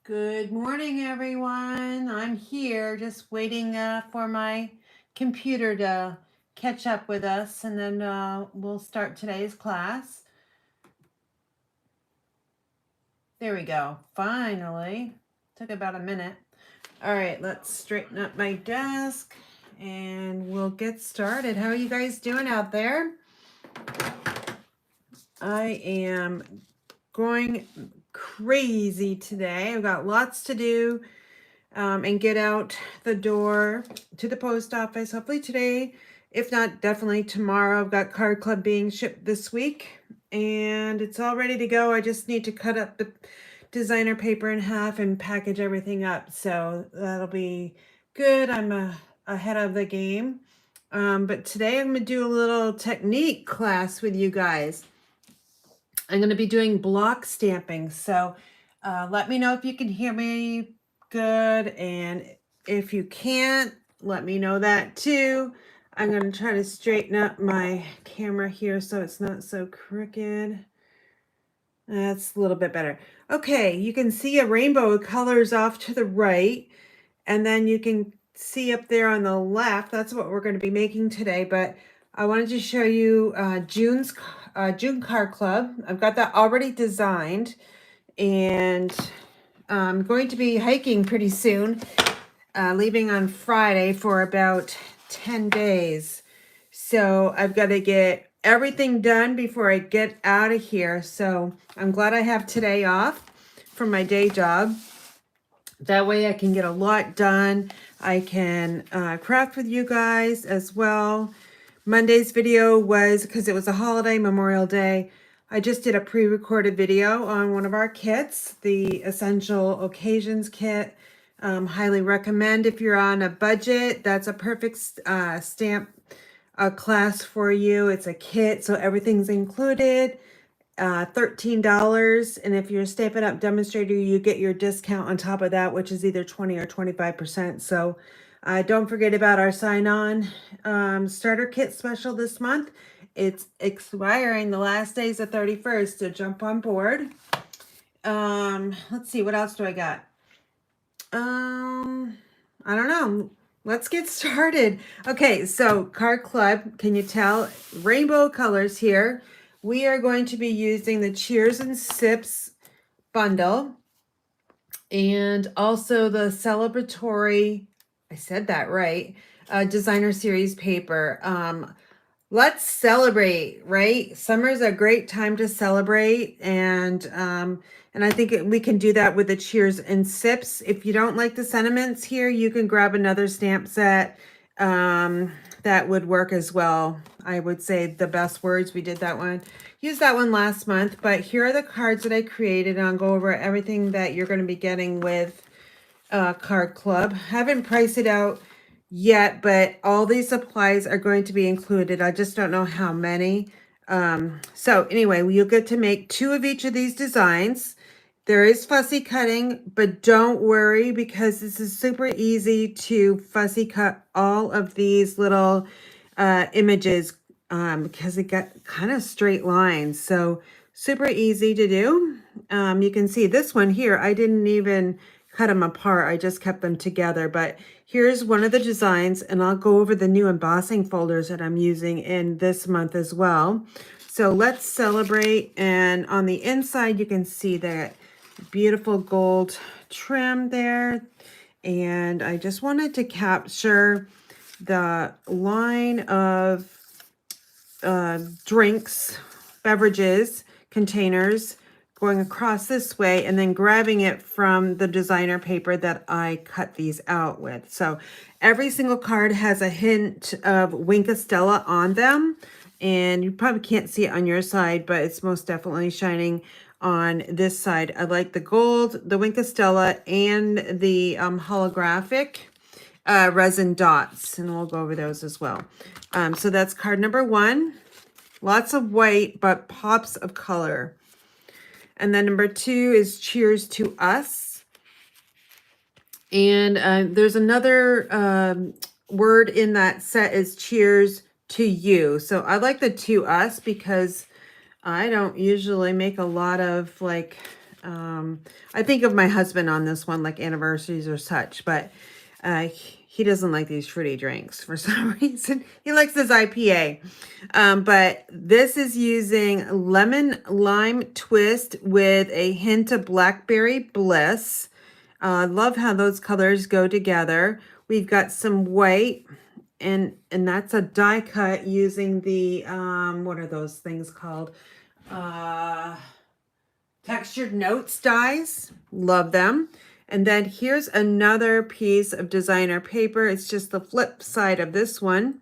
Good morning, everyone. I'm here just waiting for my computer to catch up with us, and then we'll start today's class. There we go. Finally. Took about a minute. All right, let's straighten up my desk, and we'll get started. How are you guys doing out there? I am going crazy today. I've got lots to do. And get out the door to the post office. Hopefully today, if not, definitely tomorrow. I've got Card Club being shipped this week, and it's all ready to go. I just need to cut up the designer paper in half and package everything up. So that'll be good. I'm ahead of the game. But today I'm going to do a little technique class with you guys. I'm going to be doing block stamping. So let me know if you can hear me good, and if you can't, let me know that too. I'm going to try to straighten up my camera here so it's not so crooked. That's a little bit better. Okay, you can see a rainbow of colors off to the right, and then you can see up there on the left. That's what we're going to be making today, but I wanted to show you June Card Club. I've got that already designed, and I'm going to be hiking pretty soon, leaving on Friday for about 10 days. So I've got to get everything done before I get out of here. So I'm glad I have today off from my day job. That way I can get a lot done. I can craft with you guys as well. Monday's video was, because it was a holiday, Memorial Day, I just did a pre-recorded video on one of our kits, the Essential Occasions kit. Highly recommend if you're on a budget. That's a perfect stamp class for you. It's a kit, so everything's included. $13, and if you're a Stampin' Up! Demonstrator, you get your discount on top of that, which is either 20 or 25%. So don't forget about our sign-on starter kit special this month. It's expiring the last days of 31st, so jump on board. Let's see, what else do I got? I don't know. Let's get started. Okay, so Card Club, can you tell? Rainbow colors here. We are going to be using the Cheers and Sips bundle, and also the celebratory, I said that right, designer series paper. Let's celebrate, right? Summer's a great time to celebrate, and I think we can do that with the Cheers and Sips. If you don't like the sentiments here, you can grab another stamp set that would work as well. I would say the best words, we did that one. Used that one last month, but here are the cards that I created, and I'll go over everything that you're going to be getting with Card Club. Haven't priced it out yet, but all these supplies are going to be included. I just don't know how many. So anyway, you'll get to make 2 of each of these designs. There is fussy cutting, but don't worry, because this is super easy to fussy cut all of these little images because it got kind of straight lines. So super easy to do. You can see this one here, I didn't even cut them apart. I just kept them together. But here's one of the designs, and I'll go over the new embossing folders that I'm using in this month as well. So let's celebrate. And on the inside, you can see that beautiful gold trim there. And I just wanted to capture the line of drinks, beverages, containers going across this way, and then grabbing it from the designer paper that I cut these out with. So every single card has a hint of Wink of Stella on them, and you probably can't see it on your side, but it's most definitely shining on this side. I like the gold, the Wink of Stella, and the holographic resin dots, and we'll go over those as well. So that's card number 1. Lots of white, but pops of color. And then number 2 is Cheers to Us. And there's another word in that set is Cheers to You. So I like the to us because I don't usually make a lot of like I think of my husband on this one, like anniversaries or such, but he doesn't like these fruity drinks for some reason. He likes his IPA. But this is using lemon lime twist with a hint of blackberry bliss. Love how those colors go together. We've got some white, and that's a die cut using the what are those things called? Textured notes dies. Love them. And then here's another piece of designer paper. It's just the flip side of this one.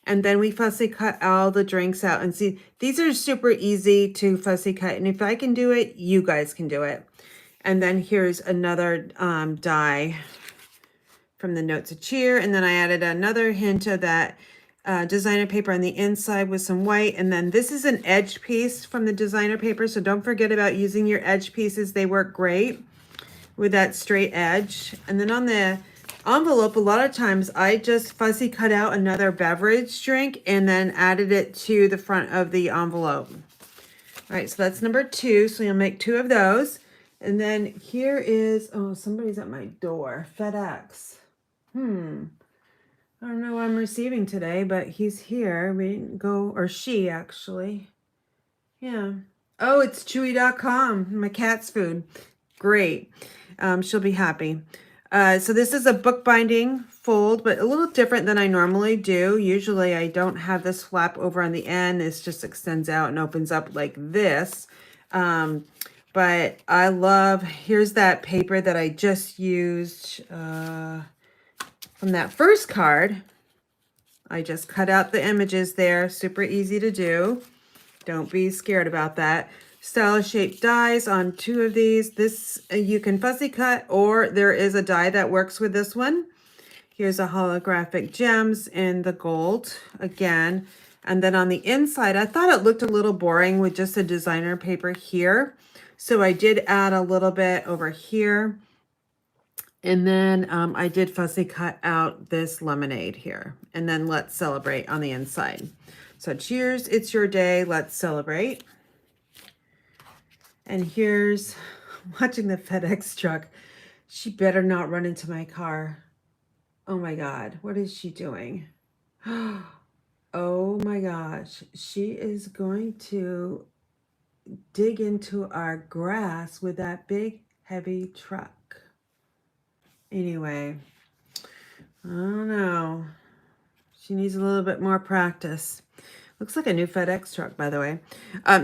And then we fussy cut all the drinks out. And see, these are super easy to fussy cut. And if I can do it, you guys can do it. And then here's another die from the Notes of Cheer. And then I added another hint of that designer paper on the inside with some white. And then this is an edge piece from the designer paper. So don't forget about using your edge pieces. They work great with that straight edge. And then on the envelope, a lot of times I just fussy cut out another beverage drink and then added it to the front of the envelope. All right, so that's number 2. So you'll make 2 of those. And then here is, oh, somebody's at my door. FedEx. I don't know what I'm receiving today, but he's here. We didn't go, or she actually. Yeah. Oh, it's Chewy.com, my cat's food. Great. She'll be happy. So this is a bookbinding fold, but a little different than I normally do. Usually I don't have this flap over on the end. This just extends out and opens up like this. But I love, here's that paper that I just used from that first card. I just cut out the images there. Super easy to do. Don't be scared about that. Style shaped dies on 2 of these. This you can fussy cut, or there is a die that works with this one. Here's a holographic gems in the gold again. And then on the inside, I thought it looked a little boring with just a designer paper here. So I did add a little bit over here. And then I did fussy cut out this lemonade here. And then let's celebrate on the inside. So cheers, it's your day. Let's celebrate. And here's watching the FedEx truck. She better not run into my car. Oh my God, what is she doing? Oh my gosh, she is going to dig into our grass with that big heavy truck. Anyway, I don't know. She needs a little bit more practice. Looks like a new FedEx truck, by the way.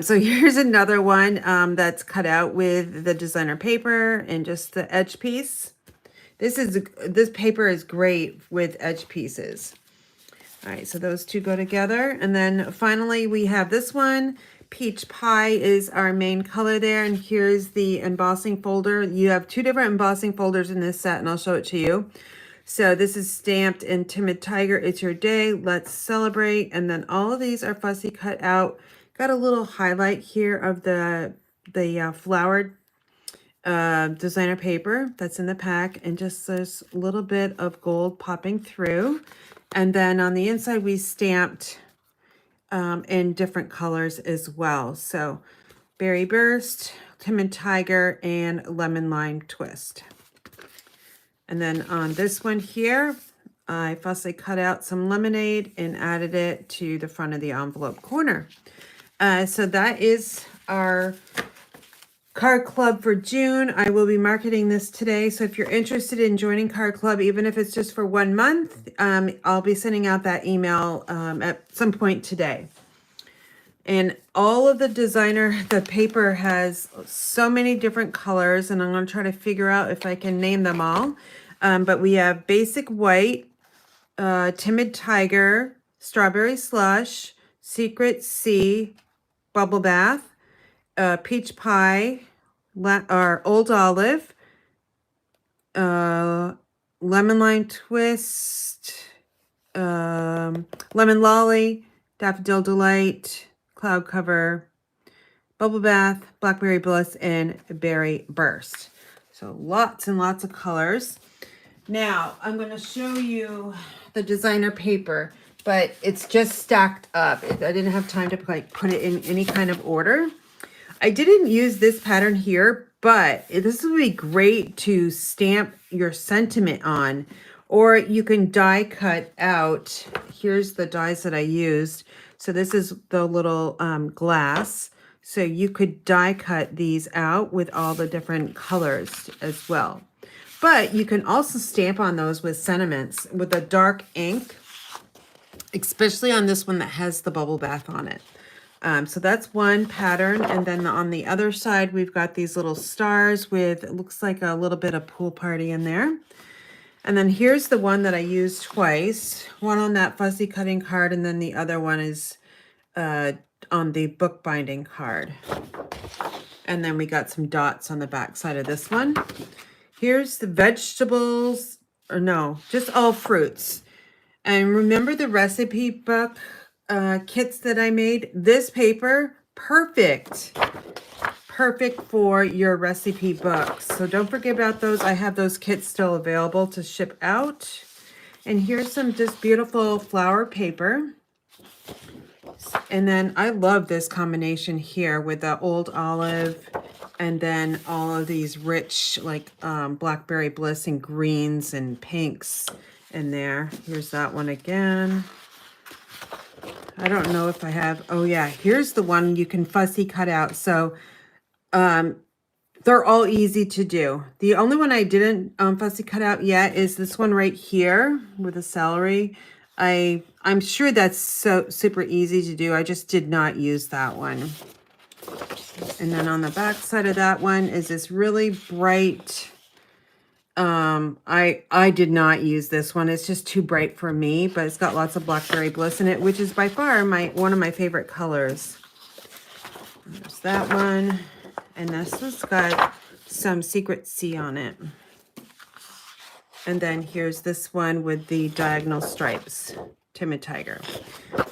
So here's another one that's cut out with the designer paper and just the edge piece. This paper is great with edge pieces. All right, so those 2 go together. And then finally we have this one. Peach Pie is our main color there. And here's the embossing folder. You have 2 different embossing folders in this set, and I'll show it to you. So this is stamped in Timid Tiger, It's Your Day, Let's Celebrate. And then all of these are fussy cut out. Got a little highlight here of the flowered designer paper that's in the pack, and just this little bit of gold popping through. And then on the inside, we stamped in different colors as well. So Berry Burst, Timid Tiger, and Lemon Lime Twist. And then on this one here, I fussy cut out some lemonade and added it to the front of the envelope corner. So that is our Card Club for June. I will be marketing this today. So if you're interested in joining Card Club, even if it's just for 1 month, I'll be sending out that email at some point today. And all of the paper has so many different colors, and I'm going to try to figure out if I can name them all. But we have Basic White, Timid Tiger, Strawberry Slush, Secret Sea, Bubble Bath, Peach Pie, or Old Olive, Lemon Lime Twist, Lemon Lolly, Daffodil Delight, Cloud Cover, Bubble Bath, Blackberry Bliss, and Berry Burst. So lots and lots of colors. Now I'm going to show you the designer paper, but it's just stacked up. I didn't have time to put it in any kind of order. I didn't use this pattern here but this would be great to stamp your sentiment on, or you can die cut out. Here's the dies that I used. So this is the little glass. So you could die cut these out with all the different colors as well. But you can also stamp on those with sentiments with a dark ink, especially on this one that has the bubble bath on it. So that's one pattern. And then on the other side, we've got these little stars with, it looks like a little bit of pool party in there. And then here's the one that I used twice, one on that fussy cutting card, and then the other one is on the bookbinding card. And then we got some dots on the back side of this one. Here's the vegetables, or no, just all fruits. And remember the recipe book kits that I made? This paper, perfect for your recipe books. So don't forget about those. I have those kits still available to ship out. And here's some just beautiful flower paper. And then I love this combination here with the old olive and then all of these rich like blackberry bliss and greens and pinks in there. Here's that one again. I don't know if I have, oh yeah, here's the one you can fussy cut out. So they're all easy to do. The only one I didn't fussy cut out yet is this one right here with the celery. I'm sure that's so super easy to do. I just did not use that one. And then on the back side of that one is this really bright, I did not use this one. It's just too bright for me, but it's got lots of blackberry bliss in it, which is by far one of my favorite colors. There's that one. And this has got some Secret C on it. And then here's this one with the diagonal stripes, Timid Tiger.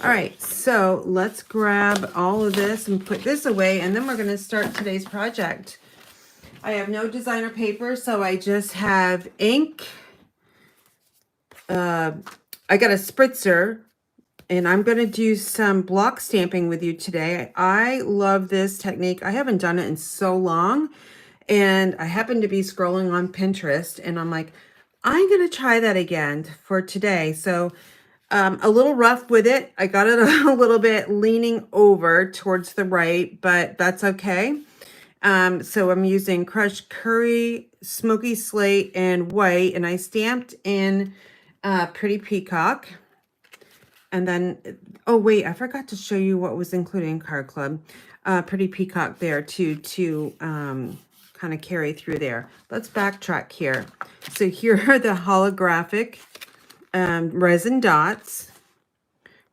All right, so let's grab all of this and put this away, and then we're going to start today's project. I have no designer paper, so I just have ink. I got a spritzer, and I'm going to do some block stamping with you today. I love this technique. I haven't done it in so long, and I happen to be scrolling on Pinterest, and I'm like, I'm going to try that again for today. So a little rough with it. I got it a little bit leaning over towards the right, but that's okay. So I'm using crushed curry, smoky slate, and white, and I stamped in Pretty Peacock. And then, oh wait, I forgot to show you what was included in Card Club. Pretty Peacock there too, to kind of carry through there. Let's backtrack here. So here are the holographic resin dots,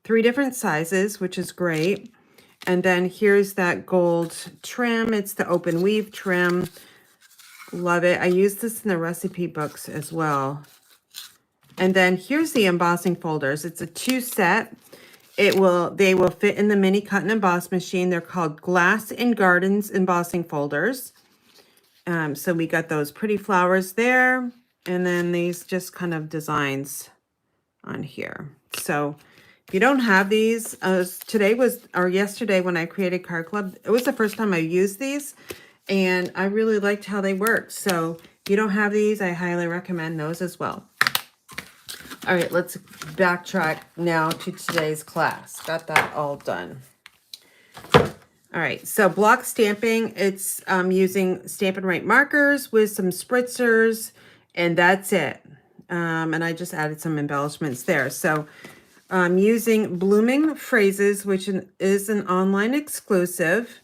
3 different sizes, which is great. And then here's that gold trim. It's the open weave trim. Love it. I use this in the recipe books as well. And then here's the embossing folders. It's a 2 set. They will fit in the mini cut and emboss machine. They're called Glass and Gardens embossing folders. So we got those pretty flowers there, and then these just kind of designs on here. So if you don't have these, yesterday when I created Card Club, it was the first time I used these, and I really liked how they work. So if you don't have these, I highly recommend those as well. All right, let's backtrack now to today's class. Got that all done. All right, so block stamping, it's using Stampin' Right markers with some spritzers, and that's it. And I just added some embellishments there. So I'm using Blooming Phrases, which is an online exclusive,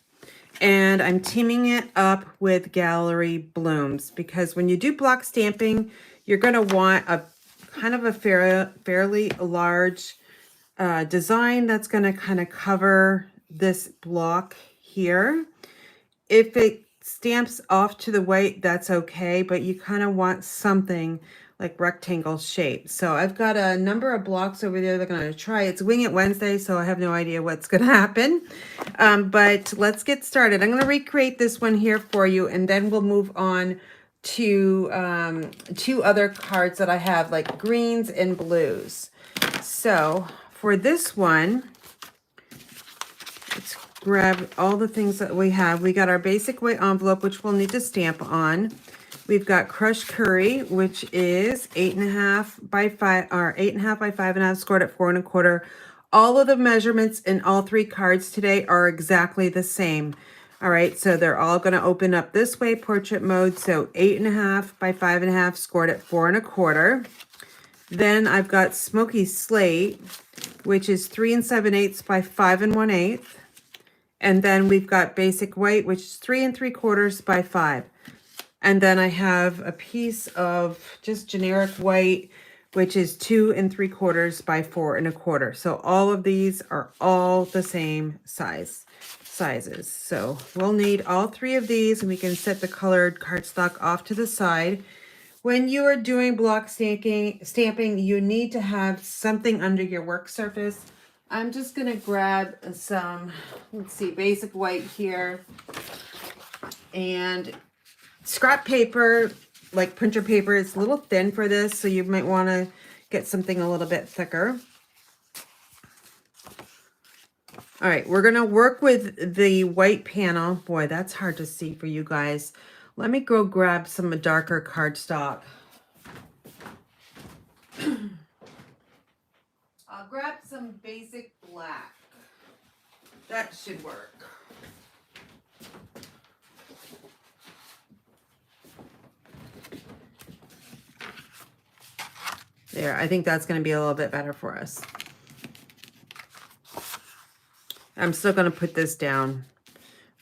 and I'm teaming it up with Gallery Blooms, because when you do block stamping, you're going to want a kind of a fairly large design that's going to kind of cover this block here. If it stamps off to the white, that's okay, but you kind of want something like rectangle shape. So I've got a number of blocks over there that I'm going to try. It's Wing It Wednesday, so I have no idea what's going to happen. But let's get started. I'm going to recreate this one here for you, and then we'll move on to 2 other cards that I have, like greens and blues. So for this one, let's grab all the things that we have. We got our basic white envelope, which we'll need to stamp on. We've got crushed curry, which is 8.5 by 5, or 8.5 by 5.5, scored at 4 1/4. All of the measurements in all 3 cards today are exactly the same. All right, so they're all going to open up this way, portrait mode. So 8.5 by 5.5, scored at 4 1/4. Then I've got Smoky Slate, which is 3 7/8 by 5 1/8. And then we've got Basic White, which is 3 3/4 by 5. And then I have a piece of just generic white, which is 2 3/4 by 4 1/4. So all of these are all the same sizes. So we'll need all 3 of these, and we can set the colored cardstock off to the side. When you are doing block stamping, you need to have something under your work surface. I'm just going to grab some, let's see, basic white here, and scrap paper, like printer paper. It's a little thin for this, so you might want to get something a little bit thicker. All right, we're going to work with the white panel. Boy, that's hard to see for you guys. Let me go grab some darker cardstock. I'll grab some basic black. That should work. There, I think that's going to be a little bit better for us. I'm still going to put this down.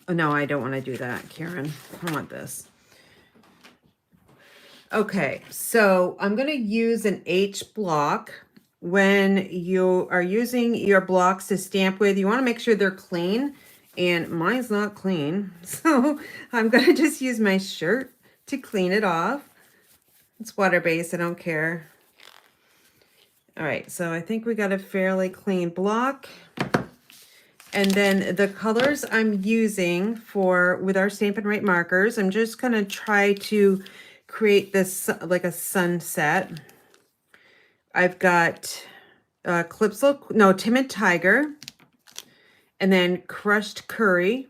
Oh, no, I don't want to do that, Karen. I want this. Okay, so I'm going to use an H block. When you are using your blocks to stamp with, you want to make sure they're clean. And mine's not clean. So I'm going to just use my shirt to clean it off. It's water-based, I don't care. All right, so I think we got a fairly clean block. And then the colors I'm using with our Stampin' Right markers, I'm just going to try to create this like a sunset. I've got Timid Tiger, and then Crushed Curry,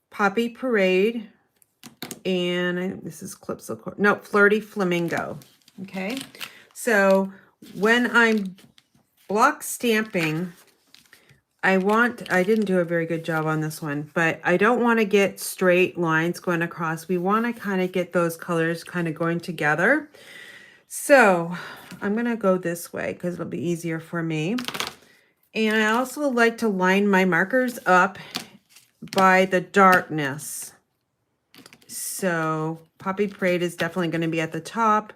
Poppy Parade, and this is Flirty Flamingo. Okay, so when I'm block stamping, I didn't do a very good job on this one, but I don't want to get straight lines going across. We want to kind of get those colors kind of going together. So I'm going to go this way because it'll be easier for me. And I also like to line my markers up by the darkness. So Poppy Parade is definitely going to be at the top.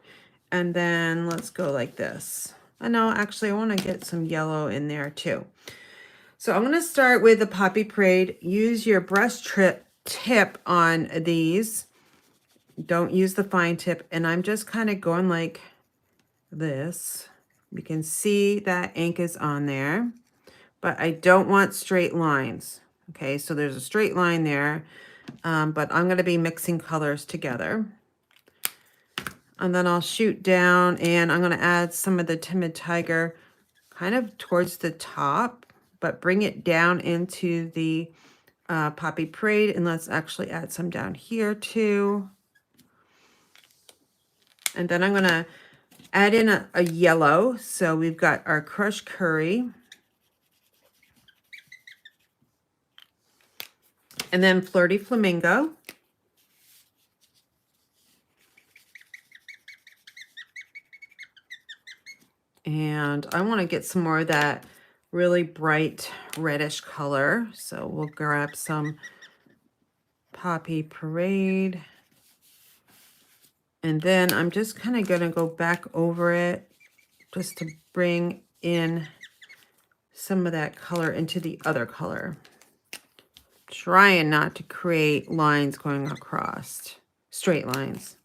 And then let's go like this. Oh, no, actually, I want to get some yellow in there too. So I'm going to start with the Poppy Parade. Use your brush tip on these. Don't use the fine tip. And I'm just kind of going like this. You can see that ink is on there. But I don't want straight lines. Okay, so there's a straight line there. But I'm going to be mixing colors together. And then I'll shoot down, and I'm going to add some of the Timid Tiger kind of towards the top, but bring it down into the Poppy Parade. And let's actually add some down here too. And then I'm going to add in a yellow. So we've got our Crushed Curry. And then Flirty Flamingo. And I want to get some more of that really bright reddish color. So we'll grab some Poppy Parade. And then I'm just kind of going to go back over it just to bring in some of that color into the other color. Trying not to create lines going across, straight lines.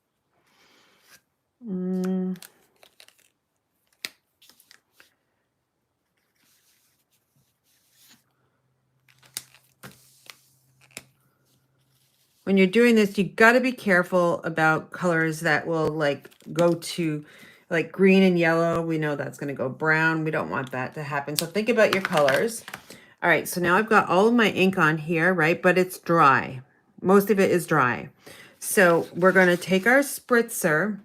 When you're doing this, you got to be careful about colors that will like go to like green and yellow. We know that's going to go brown. We don't want that to happen. So think about your colors. All right, so now I've got all of my ink on here, right? But it's dry. Most of it is dry. So we're going to take our spritzer.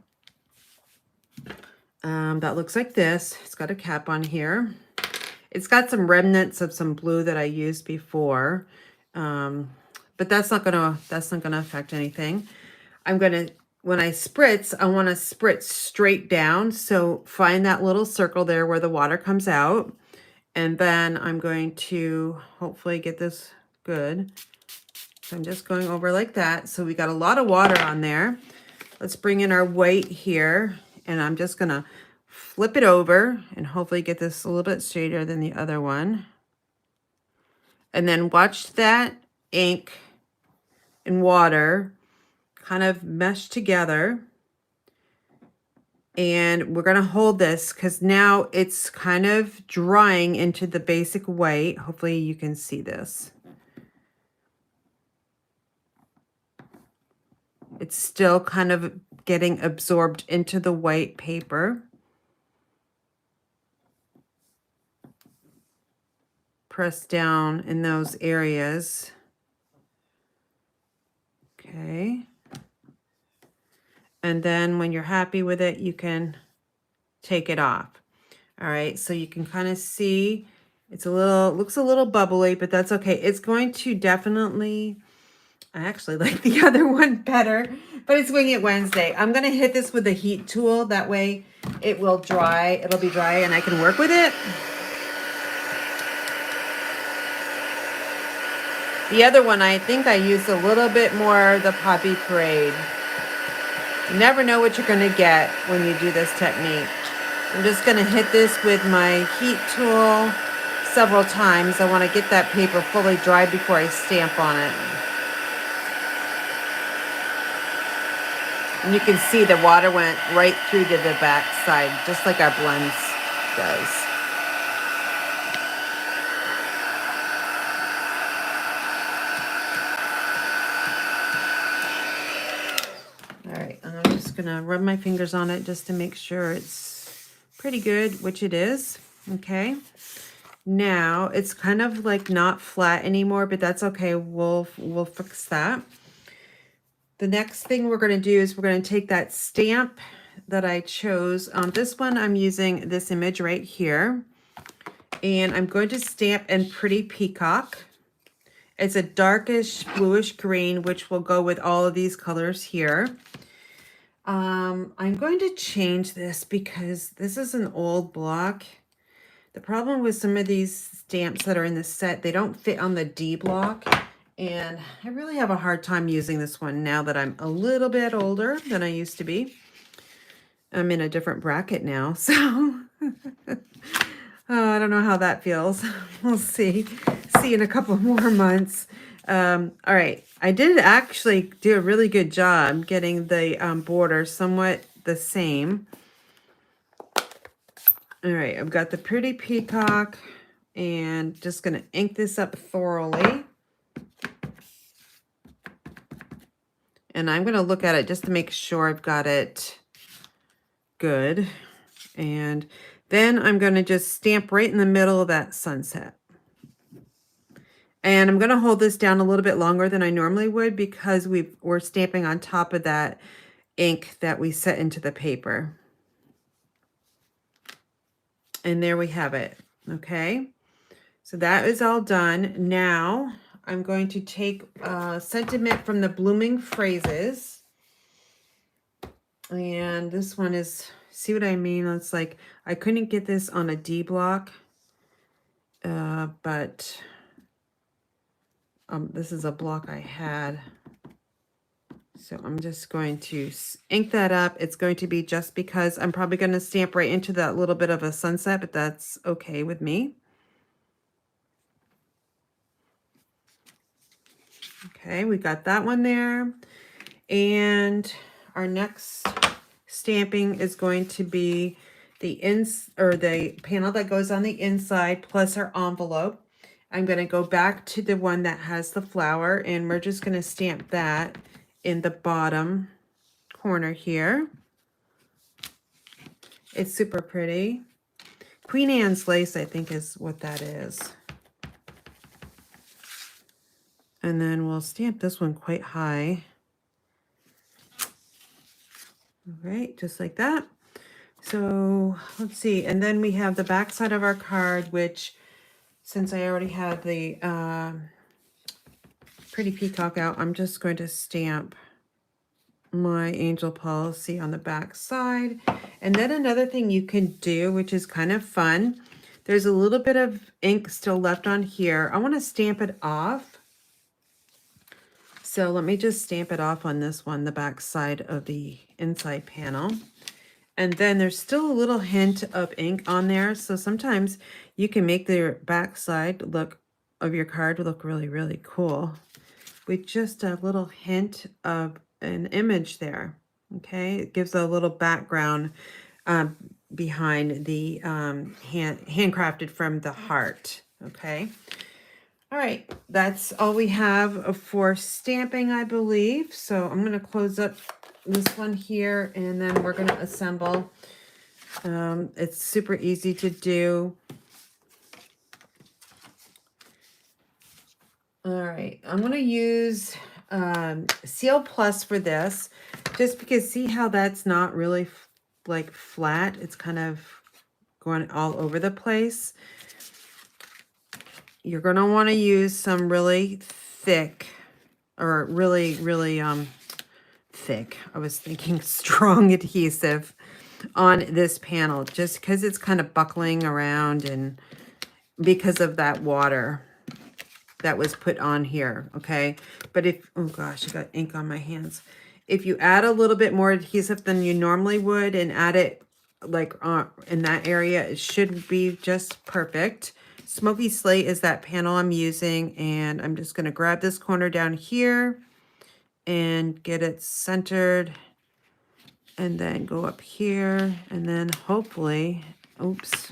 That looks like this. It's got a cap on here. It's got some remnants of some blue that I used before. But that's not gonna affect anything. When I spritz, I want to spritz straight down. So find that little circle there where the water comes out. And then I'm going to hopefully get this good. So I'm just going over like that. So we got a lot of water on there. Let's bring in our white here. And I'm just going to flip it over and hopefully get this a little bit straighter than the other one. And then watch that ink and water kind of mesh together. And we're going to hold this because now it's kind of drying into the basic white. Hopefully you can see this. It's still kind of getting absorbed into the white paper. Press down in those areas. Okay. And then when you're happy with it, you can take it off. All right, so you can kind of see it's looks a little bubbly, but that's okay. It's going to definitely, I actually like the other one better, but it's Wing It Wednesday. I'm going to hit this with a heat tool. That way it will dry. It'll be dry and I can work with it. The other one, I think I used a little bit more the Poppy Parade. You never know what you're going to get when you do this technique. I'm just going to hit this with my heat tool several times. I want to get that paper fully dry before I stamp on it. And you can see the water went right through to the back side, just like our blends does. All right, and I'm just going to rub my fingers on it just to make sure it's pretty good, which it is. Okay. Now it's kind of like not flat anymore, but that's okay. We'll fix that. The next thing we're going to do is we're going to take that stamp that I chose. This one I'm using this image right here, and I'm going to stamp in Pretty Peacock. It's a darkish bluish green, which will go with all of these colors here. I'm going to change this because this is an old block. The problem with some of these stamps that are in the set, they don't fit on the D block. And I really have a hard time using this one now that I'm a little bit older than I used to be. I'm in a different bracket now, so I don't know how that feels. We'll see. See in a couple more months. All right, I did actually do a really good job getting the border somewhat the same. All right, I've got the Pretty Peacock and just going to ink this up thoroughly. And I'm going to look at it just to make sure I've got it good. And then I'm going to just stamp right in the middle of that sunset. And I'm going to hold this down a little bit longer than I normally would because we're stamping on top of that ink that we set into the paper. And there we have it. Okay. So that is all done. Now I'm going to take Sentiment from the Blooming Phrases. And this one is, see what I mean? It's like, I couldn't get this on a D block, but this is a block I had. So I'm just going to ink that up. It's going to be just because I'm probably going to stamp right into that little bit of a sunset, but that's okay with me. Okay, we got that one there. And our next stamping is going to be the panel that goes on the inside plus our envelope. I'm going to go back to the one that has the flower, and we're just going to stamp that in the bottom corner here. It's super pretty. Queen Anne's lace, I think, is what that is. And then we'll stamp this one quite high. All right, just like that. So let's see. And then we have the back side of our card, which since I already have the pretty peacock out, I'm just going to stamp my angel policy on the back side. And then another thing you can do, which is kind of fun, there's a little bit of ink still left on here. I want to stamp it off. So let me just stamp it off on this one, the back side of the inside panel. And then there's still a little hint of ink on there. So sometimes you can make the back side look of your card look really, really cool with just a little hint of an image there. Okay, it gives a little background behind the handcrafted from the heart. Okay. All right, that's all we have for stamping, I believe. So I'm going to close up this one here, and then we're going to assemble. It's super easy to do. All right, I'm going to use Seal Plus for this, just because see how that's not really like flat. It's kind of going all over the place. You're going to want to use some really thick or really, really thick. I was thinking strong adhesive on this panel just because it's kind of buckling around and because of that water that was put on here. Okay. But if, oh gosh, I got ink on my hands. If you add a little bit more adhesive than you normally would and add it like in that area, it should be just perfect. Smoky Slate is that panel I'm using, and I'm just going to grab this corner down here and get it centered, and then go up here, and then hopefully, oops,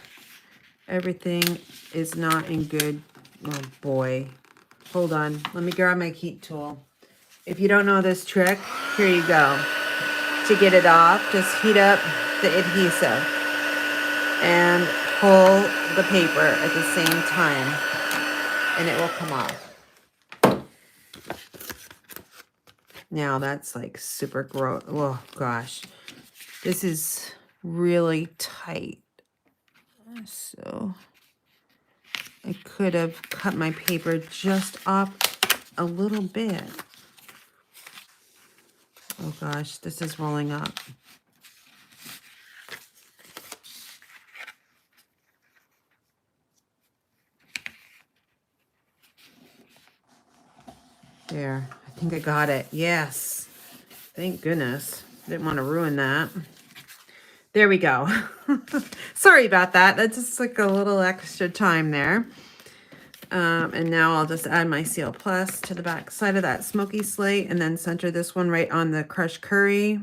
everything is not in good, oh boy, hold on, let me grab my heat tool. If you don't know this trick, here you go. To get it off, just heat up the adhesive and pull the paper at the same time, and it will come off. Now that's like super gross. Oh gosh, this is really tight. So I could have cut my paper just off a little bit. Oh gosh, this is rolling up. There, I think I got it. Yes. Thank goodness. Didn't want to ruin that. There we go. Sorry about that. That's just like a little extra time there. And now I'll just add my Seal Plus to the back side of that Smoky Slate and then center this one right on the crushed curry.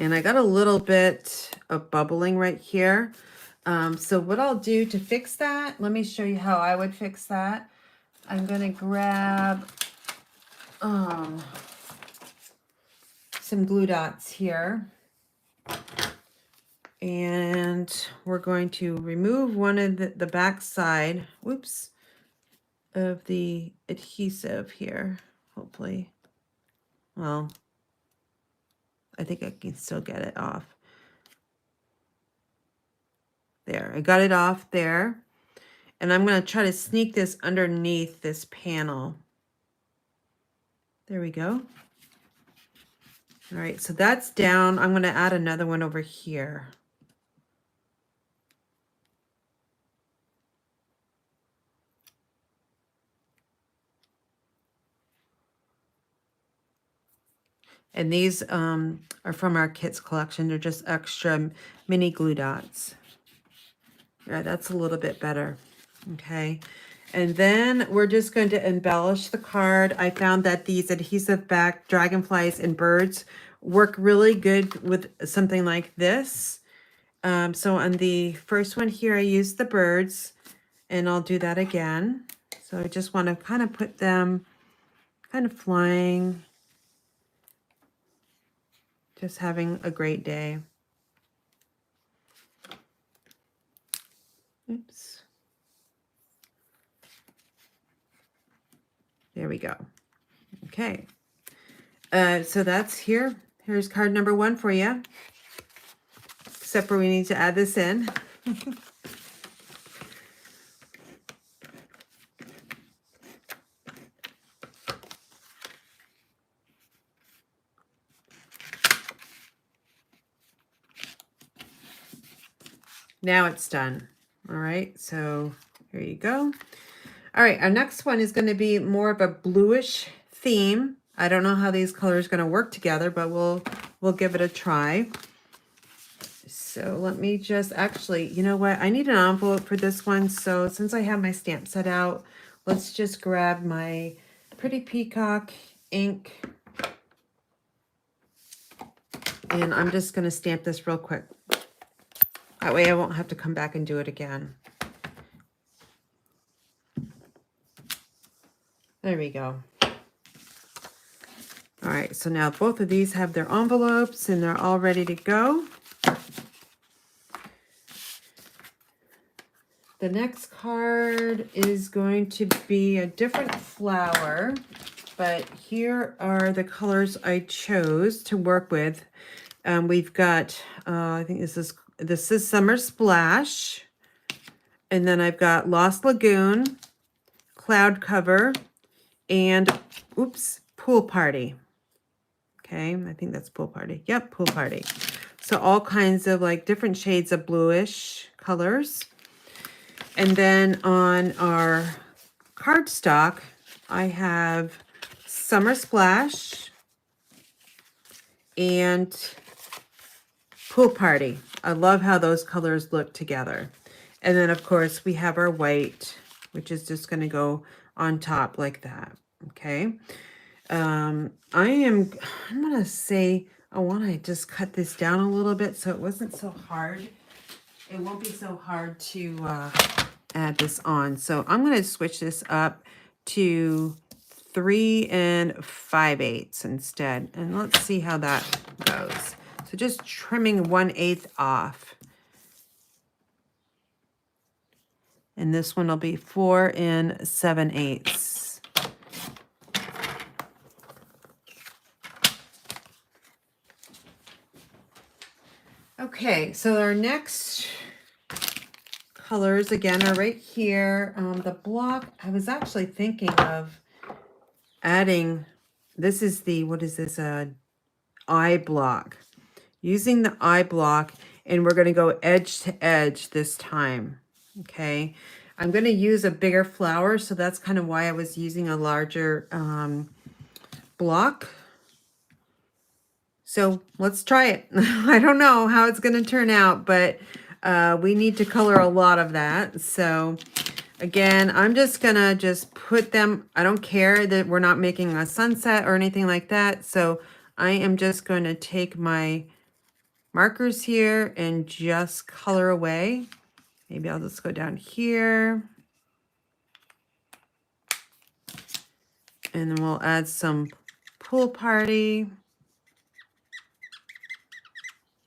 And I got a little bit of bubbling right here. So what I'll do to fix that, let me show you how I would fix that. I'm going to grab some glue dots here. And we're going to remove one of the back side, whoops, of the adhesive here, hopefully. Well, I think I can still get it off. There, I got it off there. And I'm going to try to sneak this underneath this panel. There we go. All right, so that's down. I'm going to add another one over here. And these are from our kits collection. They're just extra mini glue dots. Yeah, that's a little bit better. Okay. And then we're just going to embellish the card. I found that these adhesive back dragonflies and birds work really good with something like this. So on the first one here, I used the birds, and I'll do that again. So I just want to kind of put them kind of flying, just having a great day. Oops. we go. Okay. So that's here. Here's card number 1 for you. Except for we need to add this in. Now it's done. All right, so here you go. All right, our next one is going to be more of a bluish theme. I don't know how these colors are going to work together, but we'll give it a try. So let me just actually, you know what? I need an envelope for this one. So since I have my stamp set out, let's just grab my Pretty Peacock ink. And I'm just going to stamp this real quick. That way I won't have to come back and do it again. There we go. All right, so now both of these have their envelopes and they're all ready to go. The next card is going to be a different flower, but here are the colors I chose to work with. We've got, I think this is Summer Splash, and then I've got Lost Lagoon, Cloud Cover, and, oops, Pool Party. Okay, I think that's Pool Party. Yep, Pool Party. So all kinds of like different shades of bluish colors. And then on our cardstock, I have Summer Splash and Pool Party. I love how those colors look together. And then, of course, we have our white, which is just going to go on top like that. Okay. I'm going to say, I want to just cut this down a little bit so it wasn't so hard. It won't be so hard to add this on. So I'm going to switch this up to 3 5/8 instead. And let's see how that goes. So just trimming 1/8 off. And this one will be 4 7/8. Okay, so our next colors again are right here. The block, I was actually thinking of adding, this is the, what is this, eye block. Using the eye block, and we're going to go edge to edge this time. Okay, I'm going to use a bigger flower, so that's kind of why I was using a larger block. So let's try it. I don't know how it's going to turn out, but we need to color a lot of that. So again, I'm just going to put them. I don't care that we're not making a sunset or anything like that. So I am just going to take my markers here and just color away. Maybe I'll just go down here. And then we'll add some Pool Party.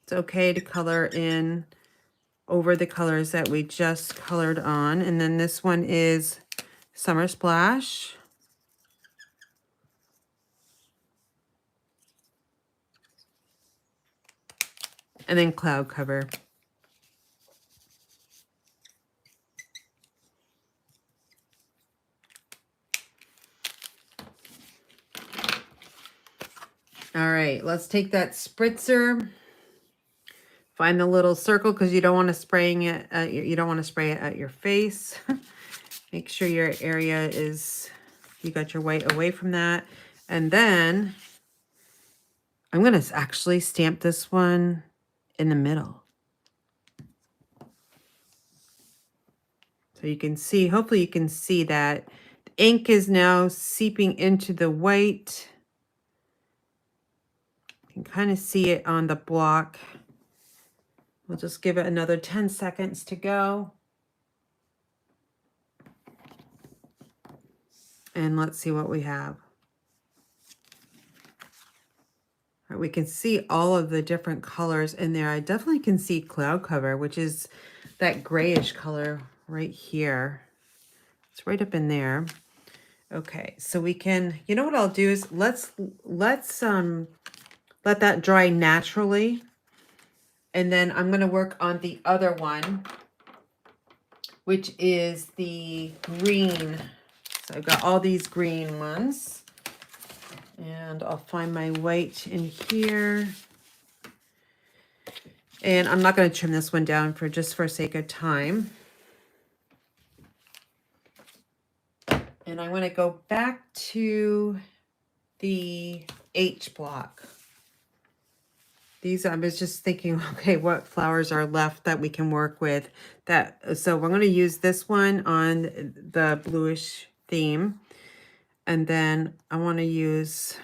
It's okay to color in over the colors that we just colored on. And then this one is Summer Splash. And then Cloud Cover. All right, let's take that spritzer. Find the little circle because you don't want to spraying it. You don't want to spray it at your face. Make sure your area is, you got your white away from that. And then I'm going to actually stamp this one in the middle. So you can see, hopefully you can see that the ink is now seeping into the white. You can kind of see it on the block. We'll just give it another 10 seconds to go. And let's see what we have. All right, we can see all of the different colors in there. I definitely can see Cloud Cover, which is that grayish color right here. It's right up in there. Okay, so we can, you know what I'll do is let's let that dry naturally. And then I'm going to work on the other one, which is the green. So I've got all these green ones. And I'll find my white in here. And I'm not going to trim this one down for just for sake of time. And I want to go back to the H block. These, I was just thinking, okay, what flowers are left that we can work with? So we're going to use this one on the bluish theme. And then I want to use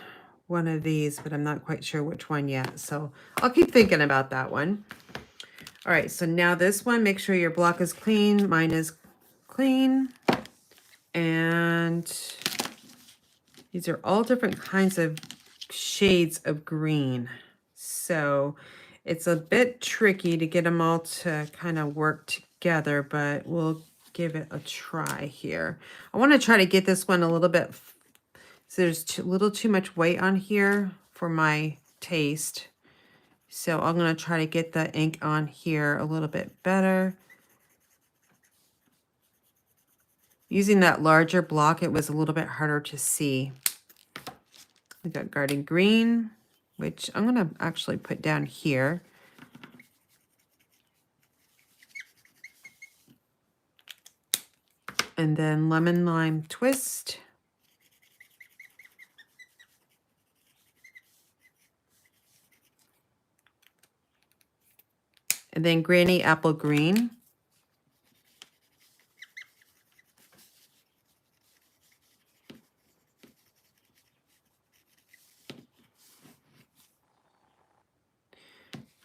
one of these, but I'm not quite sure which one yet. So I'll keep thinking about that one. All right, so now this one, make sure your block is clean. Mine is clean. And these are all different kinds of shades of green. So it's a bit tricky to get them all to kind of work together, but we'll give it a try here. I want to try to get this one a little bit, so there's a little too much weight on here for my taste. So I'm going to try to get the ink on here a little bit better. Using that larger block, it was a little bit harder to see. We got Garden Green, which I'm going to actually put down here. And then Lemon Lime Twist. And then Granny Apple Green.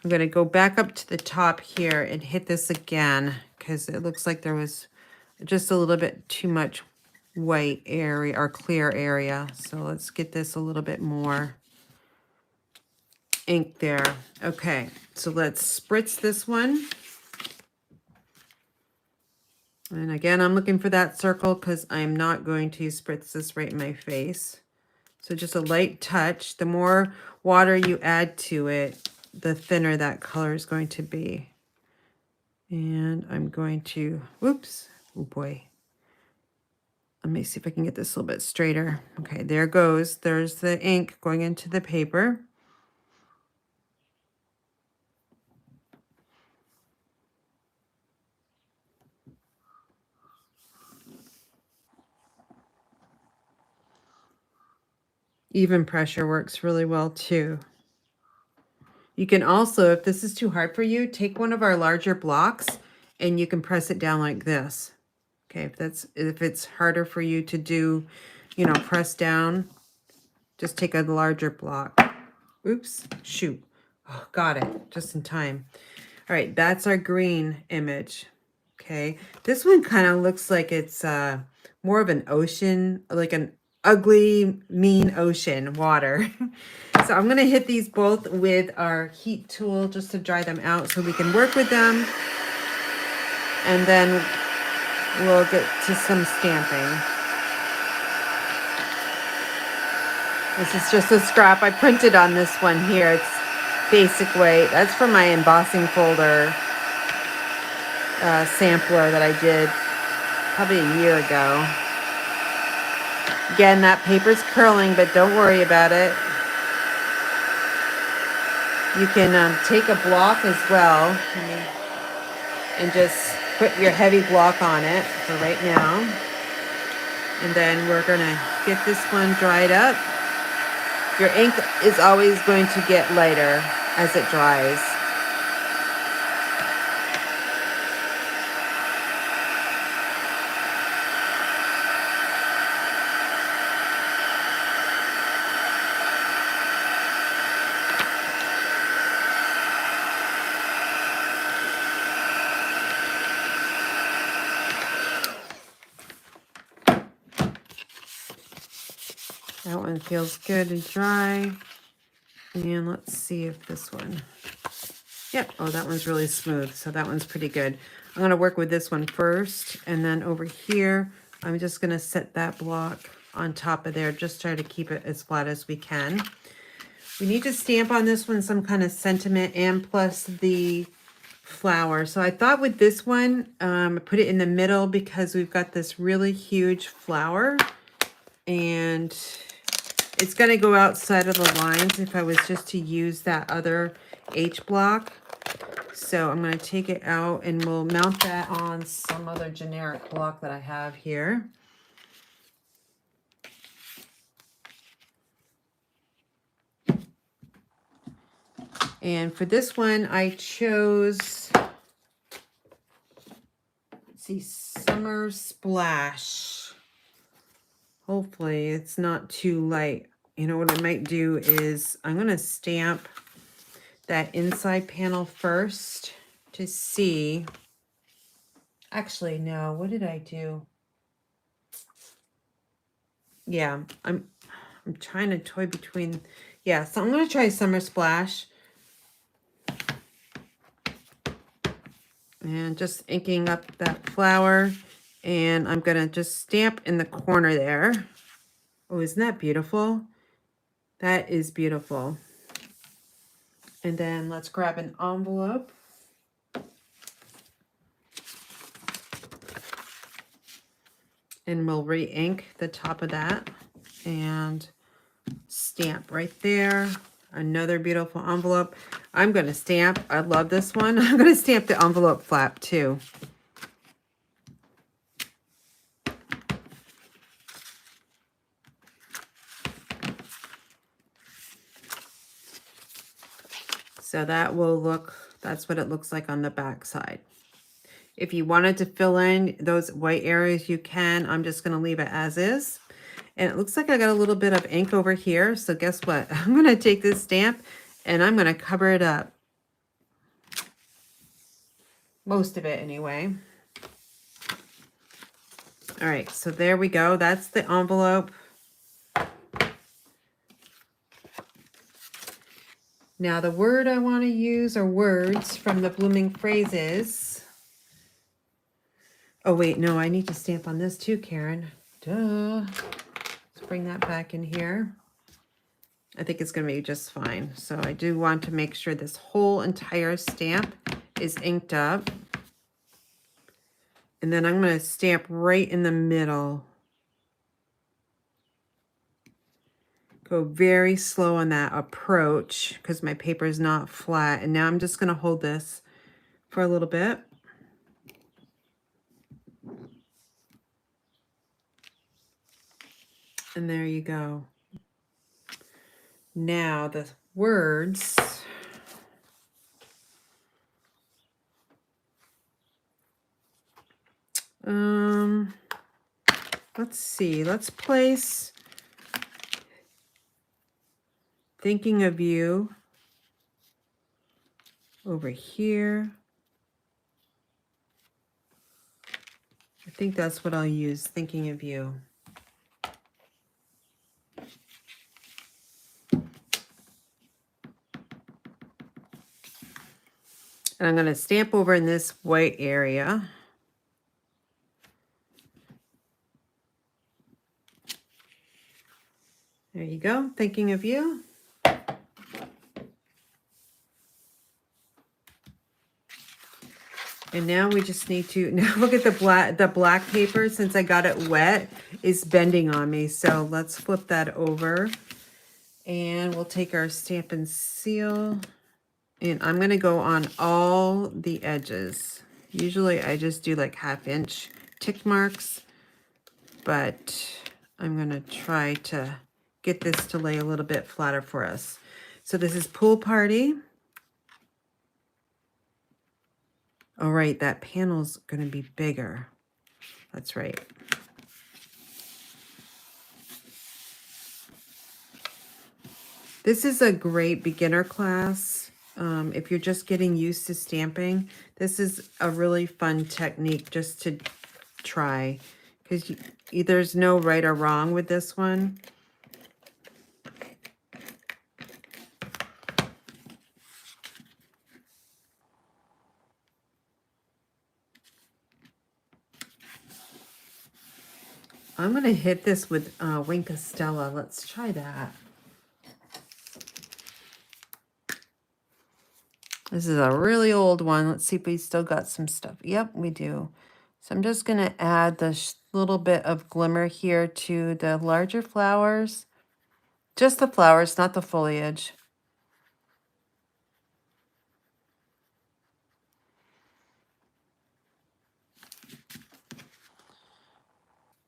I'm going to go back up to the top here and hit this again because it looks like there was just a little bit too much white area or clear area. So let's get this a little bit more ink there. Okay, so let's spritz this one. And again, I'm looking for that circle because I'm not going to spritz this right in my face. So just a light touch. The more water you add to it, the thinner that color is going to be. And I'm going to, whoops, oh boy. Let me see if I can get this a little bit straighter. Okay, there goes. There's the ink going into the paper. Even pressure works really well too. You can also, if this is too hard for you, take one of our larger blocks and you can press it down like this. Okay, if it's harder for you to do, you know, press down, just take a larger block. Oops, shoot. Oh, got it, just in time. All right, that's our green image. Okay, this one kind of looks like it's more of an ocean, like an ugly, mean ocean water. So I'm gonna hit these both with our heat tool just to dry them out so we can work with them. And then we'll get to some stamping. This is just a scrap I printed on this one here. It's basic weight. That's from my embossing folder sampler that I did probably a year ago. Again, that paper's curling, but don't worry about it. You can take a block as well and just put your heavy block on it for right now. And then we're gonna get this one dried up. Your ink is always going to get lighter as it dries. That one feels good and dry. And let's see if this one, yep, oh, that one's really smooth. So that one's pretty good. I'm gonna work with this one first. And then over here, I'm just gonna set that block on top of there. Just try to keep it as flat as we can. We need to stamp on this one some kind of sentiment and plus the flower. So I thought with this one, put it in the middle because we've got this really huge flower and it's going to go outside of the lines if I was just to use that other H block. So I'm going to take it out and we'll mount that on some other generic block that I have here. And for this one, I chose, let's see, Summer Splash. Hopefully it's not too light. You know what I might do is I'm going to stamp that inside panel first to see. Actually, no, what did I do? Yeah, I'm trying to toy between. Yeah, so I'm going to try Summer Splash. And just inking up that flower. And I'm going to just stamp in the corner there. Oh, isn't that beautiful? That is beautiful. And then let's grab an envelope. And we'll re-ink the top of that. And stamp right there. Another beautiful envelope. I'm going to stamp. I love this one. I'm going to stamp the envelope flap too. So that will look, that's what it looks like on the back side. If you wanted to fill in those white areas, you can. I'm just going to leave it as is. And it looks like I got a little bit of ink over here. So guess what? I'm going to take this stamp and I'm going to cover it up. Most of it anyway. All right, so there we go. That's the envelope. Now the word I want to use are words from the Blooming Phrases. Oh wait, no, I need to stamp on this too, Karen. Duh. Let's bring that back in here. I think it's going to be just fine. So I do want to make sure this whole entire stamp is inked up. And then I'm going to stamp right in the middle. Go very slow on that approach because my paper is not flat. And now I'm just going to hold this for a little bit. And there you go. Now the words. Let's see. Let's place Thinking of You over here. I think that's what I'll use, Thinking of You. And I'm going to stamp over in this white area. There you go, Thinking of You. And now we just need to, now look at the black paper, since I got it wet, is bending on me. So let's flip that over. And we'll take our Stampin' Seal. And I'm going to go on all the edges. Usually I just do like 1/2 inch tick marks. But I'm going to try to get this to lay a little bit flatter for us. So this is Pool Party. All right, that panel's going to be bigger. That's right. This is a great beginner class. If you're just getting used to stamping, this is a really fun technique just to try, because there's no right or wrong with this one. I'm going to hit this with Wink of Stella. Let's try that. This is a really old one. Let's see if we still got some stuff. Yep, we do. So I'm just going to add the little bit of glimmer here to the larger flowers. Just the flowers, not the foliage.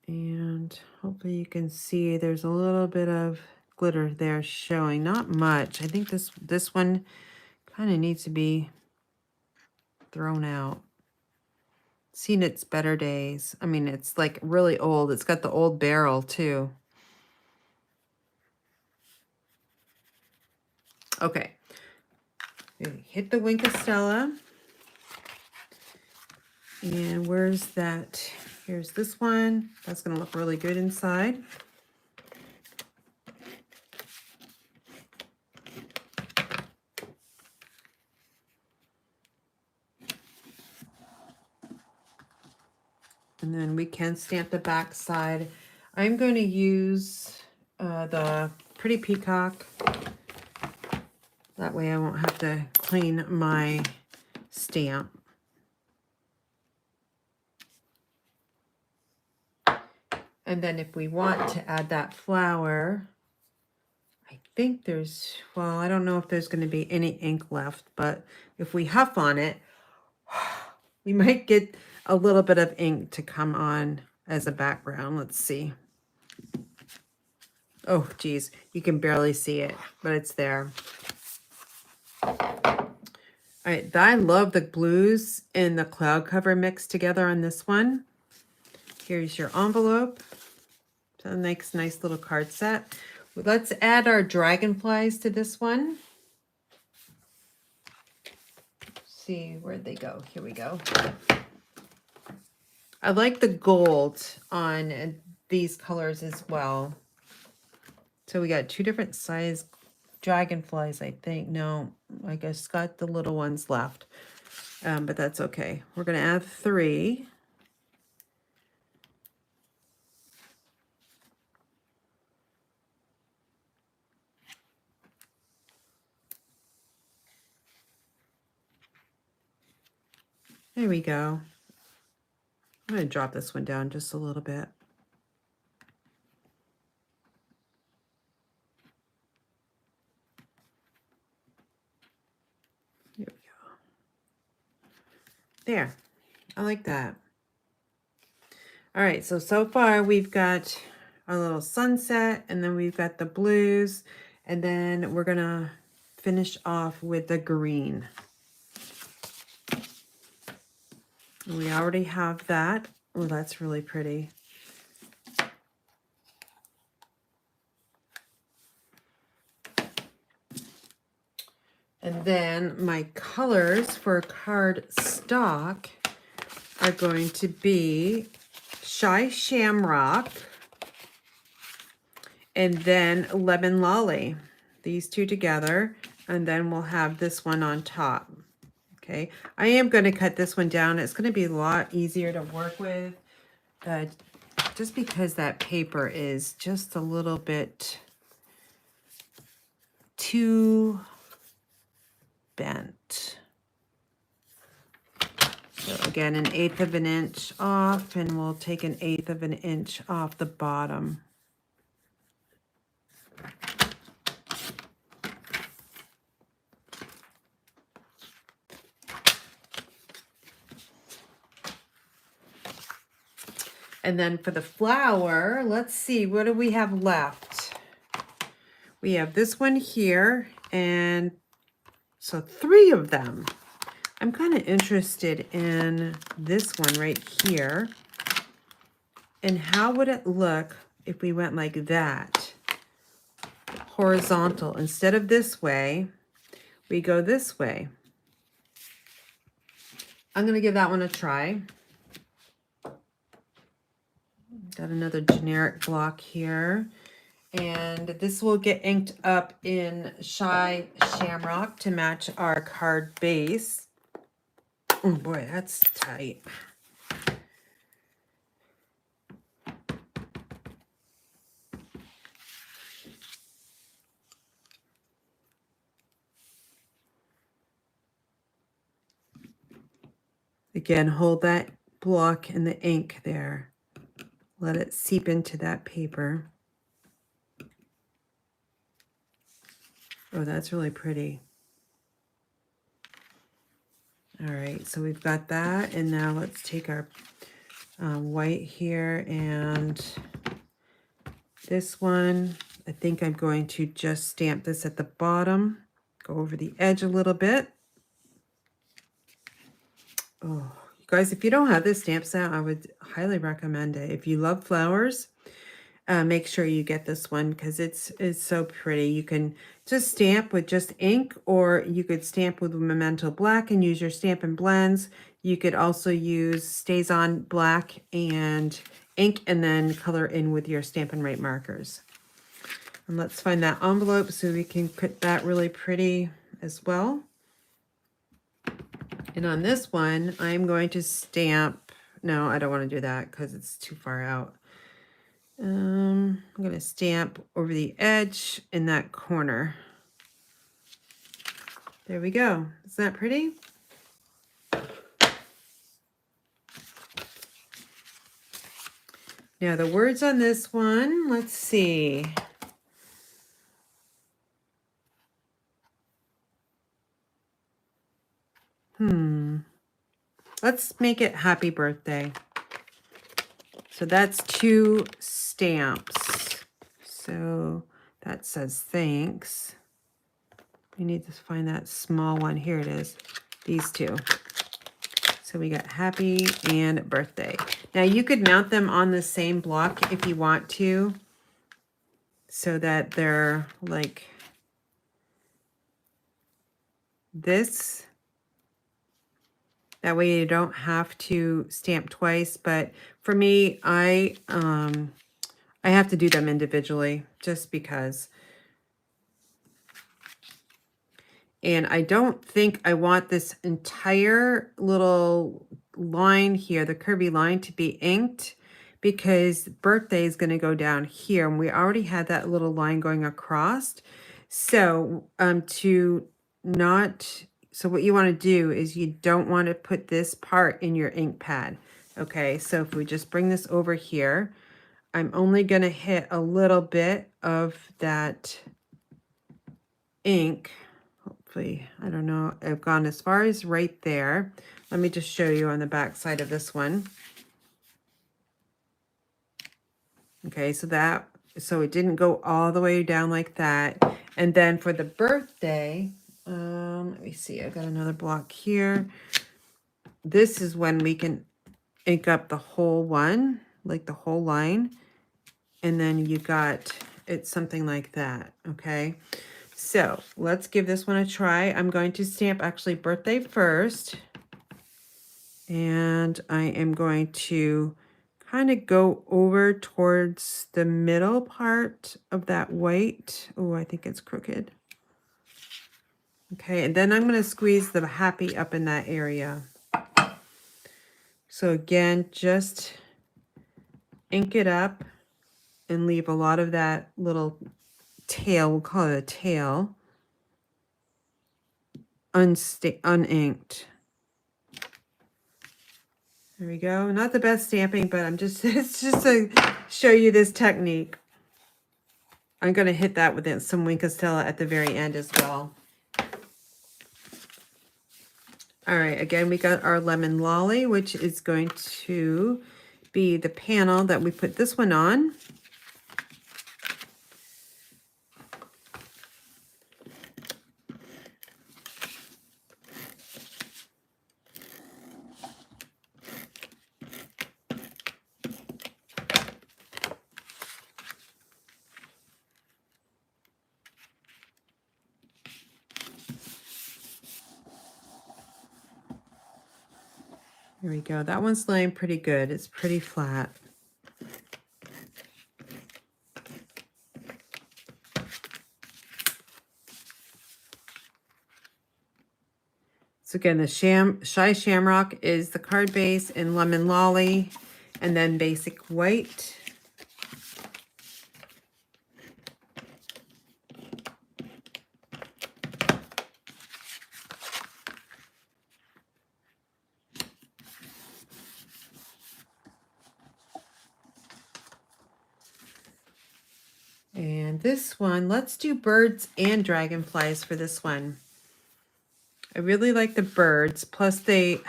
And hopefully you can see there's a little bit of glitter there showing. Not much. I think this one kind of needs to be thrown out. Seen its better days. I mean, it's like really old. It's got the old barrel too. Okay. Hit the Wink of Stella. And where's that? Here's this one. That's going to look really good inside. And then we can stamp the back side. I'm going to use the Pretty Peacock. That way I won't have to clean my stamp. And then if we want to add that flower, I think there's, well, I don't know if there's going to be any ink left, but if we huff on it, we might get a little bit of ink to come on as a background. Let's see. Oh, geez, you can barely see it, but it's there. All right, I love the blues and the cloud cover mixed together on this one. Here's your envelope. So it makes a nice little card set. Let's add our dragonflies to this one. See, where'd they go? Here we go. I like the gold on these colors as well. So we got two different size dragonflies, I think. No, I guess got the little ones left. But that's okay. We're going to add 3. There we go. I'm going to drop this one down just a little bit. There we go. There. I like that. All right, so far we've got our little sunset, and then we've got the blues, and then we're going to finish off with the green. We already have that. Oh, that's really pretty. And then my colors for card stock are going to be Shy Shamrock and then Lemon Lolly. These two together, and then we'll have this one on top. Okay, I am going to cut this one down. It's going to be a lot easier to work with, just because that paper is just a little bit too bent. So again, 1/8 of an inch off, and we'll take 1/8 of an inch off the bottom. And then for the flower, let's see, what do we have left? We have this one here, and so 3 of them. I'm kind of interested in this one right here. And how would it look if we went like that? Horizontal. Instead of this way, we go this way. I'm going to give that one a try. Got another generic block here. And this will get inked up in Shy Shamrock to match our card base. Oh boy, that's tight. Again, hold that block and the ink there. Let it seep into that paper. Oh, that's really pretty. All right, so we've got that, and now let's take our white here, and this one, I think I'm going to just stamp this at the bottom, go over the edge a little bit. Oh, you guys, if you don't have this stamp set, I would highly recommend it. If you love flowers, make sure you get this one because it's so pretty. You can just stamp with just ink, or you could stamp with Memento Black and use your Stampin' Blends. You could also use StazOn Black and ink and then color in with your Stampin' Right markers. And let's find that envelope so we can put that really pretty as well. And on this one, I'm going to stamp, no, I don't want to do that because it's too far out. I'm going to stamp over the edge in that corner. There we go. Isn't that pretty? Now the words on this one, let's see. Let's make it happy birthday. So that's 2 stamps. So that says thanks. We need to find that small one. Here it is. These 2. So we got happy and birthday. Now you could mount them on the same block if you want to, so that they're like this. That way you don't have to stamp twice. But for me, I have to do them individually just because. And I don't think I want this entire little line here, the curvy line, to be inked, because birthday is going to go down here. And we already had that little line going across. So so what you want to do is you don't want to put this part in your ink pad. Okay, so if we just bring this over here, I'm only going to hit a little bit of that ink. Hopefully, I don't know, I've gone as far as right there. Let me just show you on the back side of this one. Okay, so it didn't go all the way down like that. And then for the birthday, let me see, I got another block here. This is when we can ink up the whole one, like the whole line. And then you got it something like that, okay? So let's give this one a try. I'm going to stamp actually birthday first. And I am going to kind of go over towards the middle part of that white. Oh, I think it's crooked. Okay, and then I'm going to squeeze the happy up in that area. So again, just ink it up and leave a lot of that little tail, we'll call it a tail, uninked. There we go. Not the best stamping, but it's just to show you this technique. I'm going to hit that with some Wink Castella at the very end as well. All right, again, we got our Lemon Lolly, which is going to be the panel that we put this one on. There we go. That one's laying pretty good. It's pretty flat. So again, the Shy Shamrock is the card base, and Lemon Lolly, and then basic white. this one, let's do birds and dragonflies for this one. I really like the birds. Plus they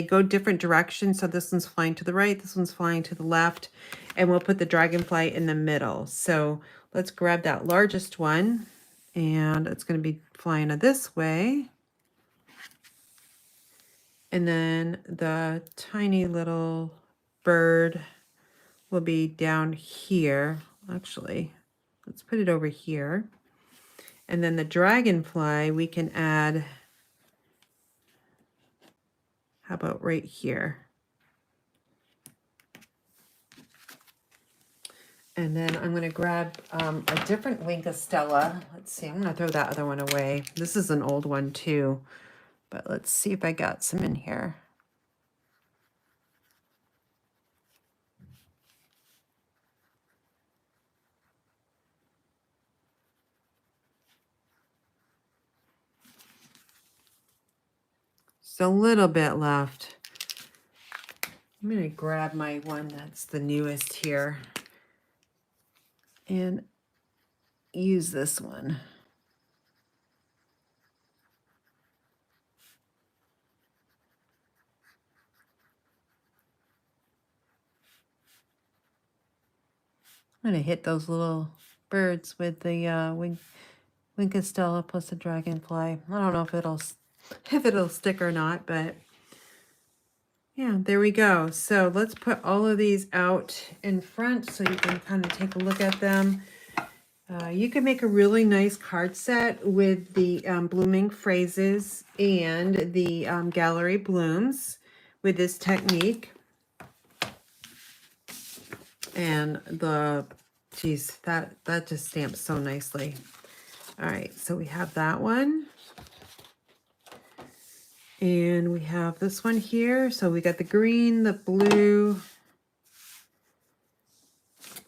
go different directions. So this one's flying to the right, this one's flying to the left, and we'll put the dragonfly in the middle. So let's grab that largest one, and it's going to be flying this way. And then the tiny little bird will be down here. Actually, let's put it over here. And then the dragonfly, we can add, how about right here? And then I'm going to grab a different Wink of Stella. Let's see, I'm going to throw that other one away. This is an old one too, but let's see if I got some in here. Just a little bit left. I'm going to grab my one that's the newest here and use this one. I'm going to hit those little birds with the Wink of Stella plus the dragonfly. I don't know if it'll stick or not, but yeah, there we go. So let's put all of these out in front so you can kind of take a look at them. You can make a really nice card set with the blooming phrases and the gallery blooms with this technique. And geez, that just stamps so nicely. All right, so we have that one. And we have this one here. So we got the green, the blue,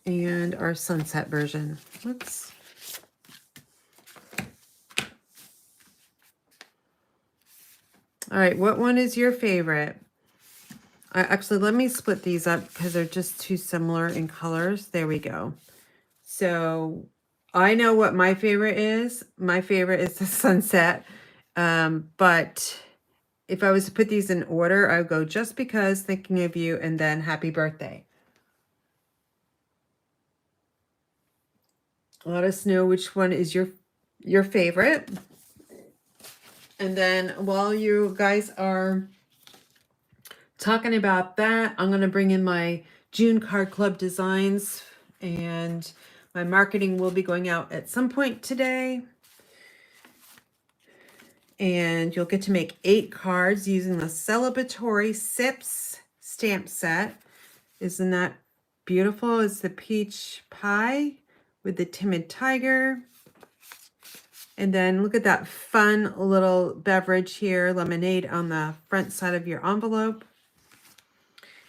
and our sunset version. Whoops. All right, what one is your favorite? Actually, let me split these up because they're just too similar in colors. There we go. So I know what my favorite is. My favorite is the sunset. But if I was to put these in order, I would go Just Because, Thinking of You, and then Happy Birthday. Let us know which one is your favorite. And then while you guys are talking about that, I'm going to bring in my June Card Club designs, and my marketing will be going out at some point today. And you'll get to make 8 cards using the celebratory Sips stamp set. Isn't that beautiful? It's the peach pie with the timid tiger. And then look at that fun little beverage here, lemonade on the front side of your envelope.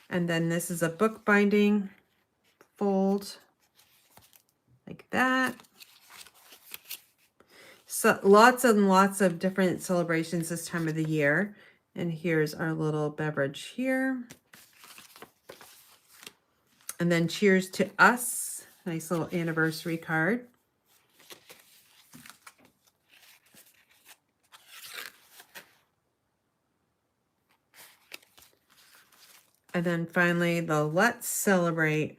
And then this is a book binding fold like that. So lots and lots of different celebrations this time of the year. And here's our little beverage here. And then cheers to us. Nice little anniversary card. And then finally, the Let's Celebrate.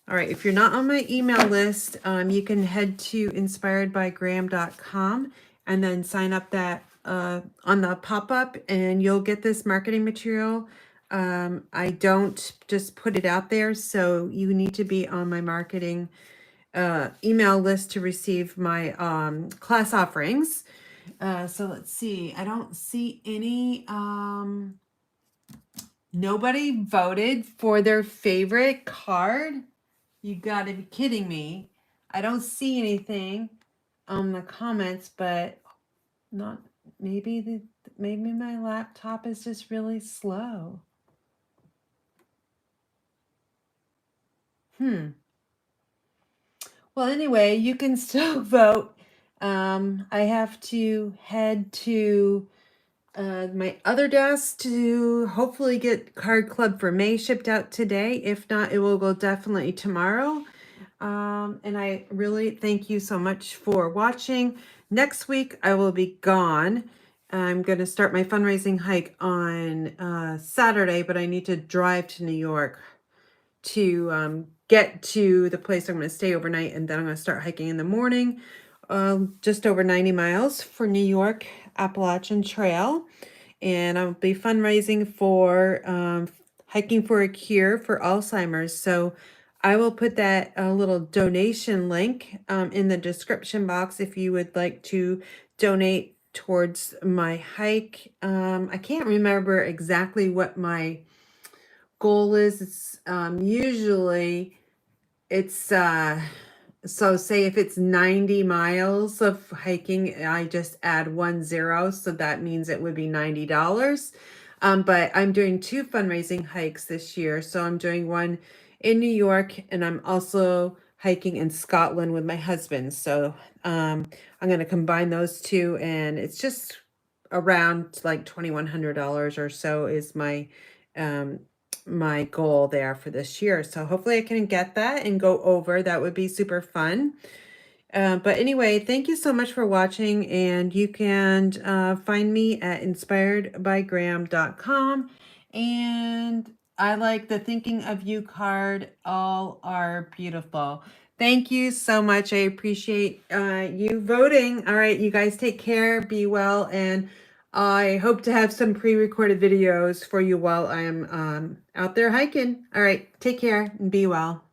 All right, if you're not on my email list, you can head to inspiredbygraham.com and then sign up that on the pop-up, and you'll get this marketing material. I don't just put it out there, so you need to be on my marketing email list to receive my class offerings. So let's see. I don't see any. Nobody voted for their favorite card. You gotta be kidding me. I don't see anything on the comments, but not maybe maybe my laptop is just really slow. Well, anyway, you can still vote. I have to head to my other desk to hopefully get Card Club for May shipped out today. If not, it will go definitely tomorrow. And I really thank you so much for watching. Next week, I will be gone. I'm going to start my fundraising hike on Saturday, but I need to drive to New York to get to the place I'm going to stay overnight, and then I'm going to start hiking in the morning. Just over 90 miles for New York Appalachian Trail. And I'll be fundraising for Hiking for a Cure for Alzheimer's. So I will put that little donation link in the description box if you would like to donate towards my hike. I can't remember exactly what my goal is. It's usually it's so say if it's 90 miles of hiking, I just add 10, so that means it would be $90. But I'm doing 2 fundraising hikes this year. So I'm doing one in New York, and I'm also hiking in Scotland with my husband. So I'm going to combine those 2, and it's just around like $2,100 or so is um, my goal there for this year. So hopefully I can get that and go over. That would be super fun. But anyway, thank you so much for watching, and you can find me at inspiredbygraham.com. And I like the Thinking of You card. All are beautiful. Thank you so much. I appreciate you voting. All right, you guys take care, be well, and I hope to have some pre-recorded videos for you while I'm out there hiking. All right, take care and be well.